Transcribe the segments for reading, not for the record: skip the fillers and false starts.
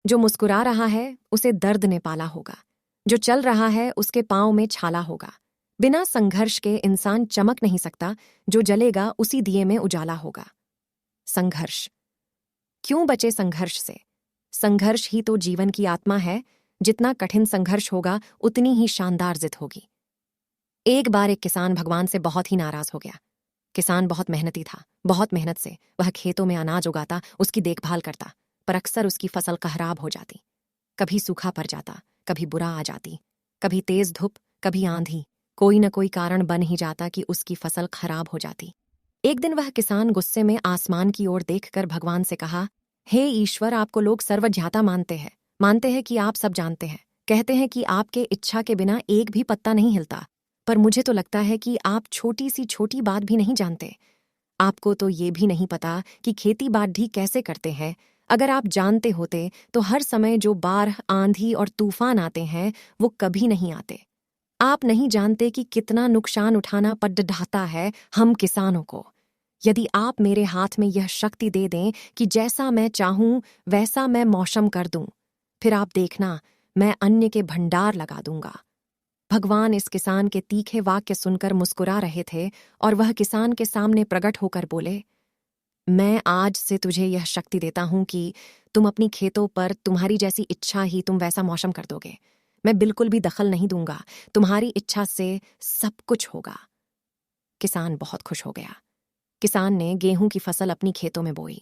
जो मुस्कुरा रहा है उसे दर्द ने पाला होगा, जो चल रहा है उसके पाँव में छाला होगा। बिना संघर्ष के इंसान चमक नहीं सकता, जो जलेगा उसी दिए में उजाला होगा। संघर्ष। क्यों बचे संघर्ष से? संघर्ष ही तो जीवन की आत्मा है। जितना कठिन संघर्ष होगा उतनी ही शानदार जित होगी। एक बार एक किसान भगवान से बहुत ही नाराज हो गया। किसान बहुत मेहनती था। बहुत मेहनत से वह खेतों में अनाज उगाता, उसकी देखभाल करता, पर अक्सर उसकी फसल खराब हो जाती। कभी सूखा पड़ जाता, कभी बुरा आ जाती, कभी तेज धूप, कभी आंधी। कोई न कोई कारण बन ही जाता कि उसकी फसल खराब हो जाती। एक दिन वह किसान गुस्से में आसमान की ओर देखकर भगवान से कहा, हे ईश्वर, आपको लोग सर्वज्ञाता मानते हैं कि आप सब जानते हैं। कहते हैं कि आपके इच्छा के बिना एक भी पत्ता नहीं हिलता, पर मुझे तो लगता है कि आप छोटी सी छोटी बात भी नहीं जानते। आपको तो ये भी नहीं पता कि खेती बाड़ी कैसे करते हैं। अगर आप जानते होते तो हर समय जो बाढ़, आंधी और तूफान आते हैं वो कभी नहीं आते। आप नहीं जानते कि कितना नुकसान उठाना पड़ ढाता है हम किसानों को। यदि आप मेरे हाथ में यह शक्ति दे दें कि जैसा मैं चाहूं वैसा मैं मौसम कर दूं, फिर आप देखना, मैं अन्न के भंडार लगा दूंगा। भगवान इस किसान के तीखे वाक्य सुनकर मुस्कुरा रहे थे और वह किसान के सामने प्रकट होकर बोले, मैं आज से तुझे यह शक्ति देता हूं कि तुम अपनी खेतों पर तुम्हारी जैसी इच्छा ही तुम वैसा मौसम कर दोगे। मैं बिल्कुल भी दखल नहीं दूंगा, तुम्हारी इच्छा से सब कुछ होगा। किसान बहुत खुश हो गया। किसान ने गेहूं की फसल अपनी खेतों में बोई।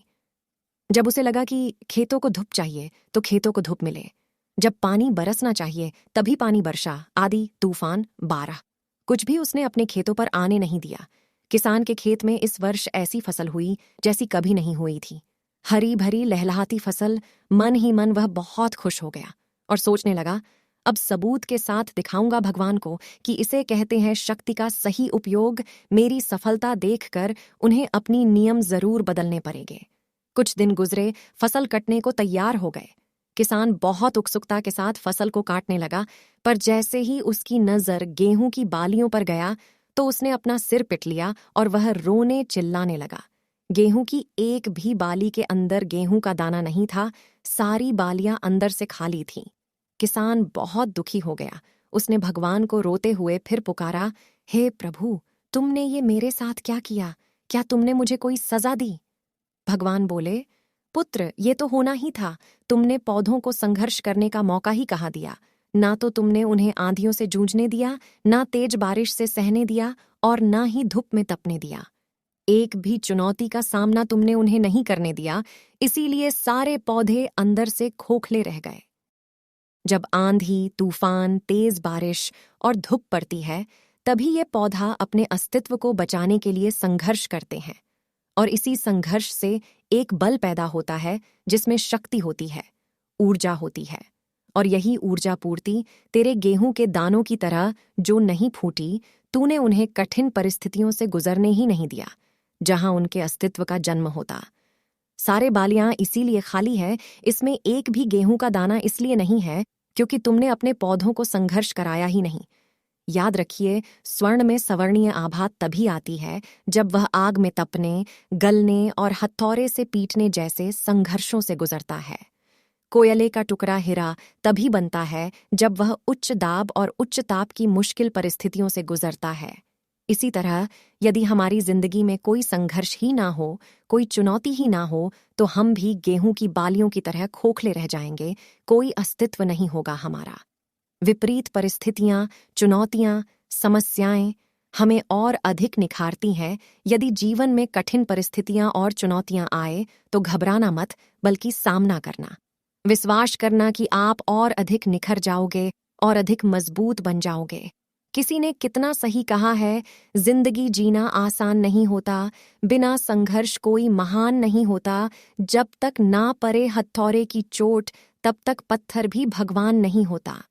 जब उसे लगा कि खेतों को धूप चाहिए तो खेतों को धूप मिले, जब पानी बरसना चाहिए तभी पानी बरसा, आधी तूफान, बारह, कुछ भी उसने अपने खेतों पर आने नहीं दिया। किसान के खेत में इस वर्ष ऐसी फसल हुई जैसी कभी नहीं हुई थी। हरी भरी लहलहाती फसल। मन ही मन वह बहुत खुश हो गया और सोचने लगा, अब सबूत के साथ दिखाऊंगा भगवान को कि इसे कहते हैं शक्ति का सही उपयोग। मेरी सफलता देखकर उन्हें अपनी नियम जरूर बदलने पड़ेंगे। कुछ दिन गुजरे, फसल कटने को तैयार हो गए। किसान बहुत उत्सुकता के साथ फसल को काटने लगा, पर जैसे ही उसकी नजर गेहूं की बालियों पर गया तो उसने अपना सिर पिट लिया और वह रोने चिल्लाने लगा। गेहूं की एक भी बाली के अंदर गेहूं का दाना नहीं था, सारी बालियां अंदर से खाली थीं। किसान बहुत दुखी हो गया। उसने भगवान को रोते हुए फिर पुकारा, हे प्रभु, तुमने ये मेरे साथ क्या किया? क्या तुमने मुझे कोई सजा दी? भगवान बोले, पुत्र, ये तो होना ही था। तुमने पौधों को संघर्ष करने का मौका ही कहाँ दिया? ना तो तुमने उन्हें आंधियों से जूझने दिया, ना तेज बारिश से सहने दिया और ना ही धूप में तपने दिया। एक भी चुनौती का सामना तुमने उन्हें नहीं करने दिया, इसीलिए सारे पौधे अंदर से खोखले रह गए। जब आंधी, तूफान, तेज बारिश और धूप पड़ती है, तभी ये पौधा अपने अस्तित्व को बचाने के लिए संघर्ष करते हैं। और इसी संघर्ष से एक बल पैदा होता है जिसमें शक्ति होती है, ऊर्जा होती है। और यही ऊर्जा पूर्ति तेरे गेहूं के दानों की तरह जो नहीं फूटी, तूने उन्हें कठिन परिस्थितियों से गुजरने ही नहीं दिया जहां उनके अस्तित्व का जन्म होता। सारे बालियां इसीलिए खाली है, इसमें एक भी गेहूं का दाना इसलिए नहीं है क्योंकि तुमने अपने पौधों को संघर्ष कराया ही नहीं। याद रखिए, स्वर्ण में सवर्णीय आभा तभी आती है जब वह आग में तपने, गलने और हथौरे से पीटने जैसे संघर्षों से गुजरता है। कोयले का टुकड़ा हीरा तभी बनता है जब वह उच्च दाब और उच्च ताप की मुश्किल परिस्थितियों से गुजरता है। इसी तरह यदि हमारी जिंदगी में कोई संघर्ष ही ना हो, कोई चुनौती ही ना हो, तो हम भी गेहूं की बालियों की तरह खोखले रह जाएंगे। कोई अस्तित्व नहीं होगा हमारा। विपरीत परिस्थितियां, चुनौतियां, समस्याएं हमें और अधिक निखारती हैं। यदि जीवन में कठिन परिस्थितियां और चुनौतियां आए तो घबराना मत, बल्कि सामना करना। विश्वास करना कि आप और अधिक निखर जाओगे और अधिक मजबूत बन जाओगे। किसी ने कितना सही कहा है, जिंदगी जीना आसान नहीं होता, बिना संघर्ष कोई महान नहीं होता। जब तक ना परे हथौरे की चोट, तब तक पत्थर भी भगवान नहीं होता।